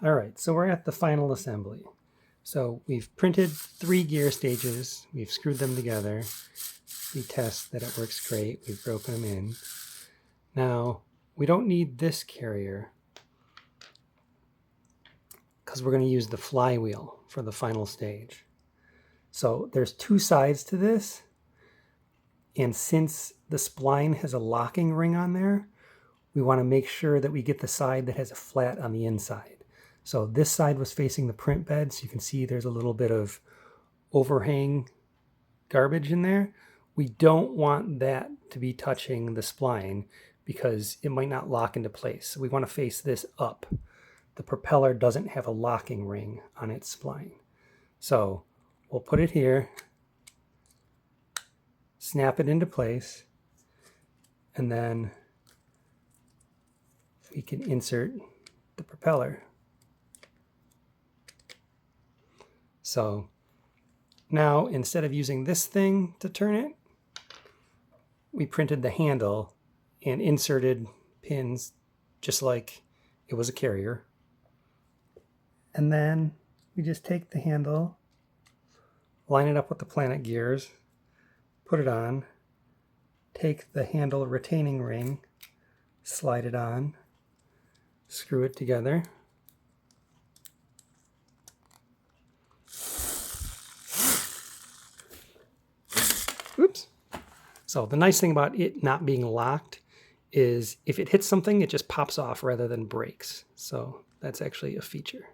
All right, so we're at the final assembly. So we've printed 3 gear stages, we've screwed them together, we test that it works great, we've broken them in. Now, we don't need this carrier because we're going to use the flywheel for the final stage. So there's 2 sides to this, and since the spline has a locking ring on there, we want to make sure that we get the side that has a flat on the inside. So this side was facing the print bed, so you can see there's a little bit of overhang garbage in there. We don't want that to be touching the spline because it might not lock into place. So we want to face this up. The propeller doesn't have a locking ring on its spline. So we'll put it here, snap it into place, and then we can insert the propeller. So now instead of using this thing to turn it, we printed the handle and inserted pins just like it was a carrier. And then we just take the handle, line it up with the planet gears, put it on, take the handle retaining ring, slide it on, screw it together. Oops. So the nice thing about it not being locked is if it hits something, it just pops off rather than breaks. So that's actually a feature.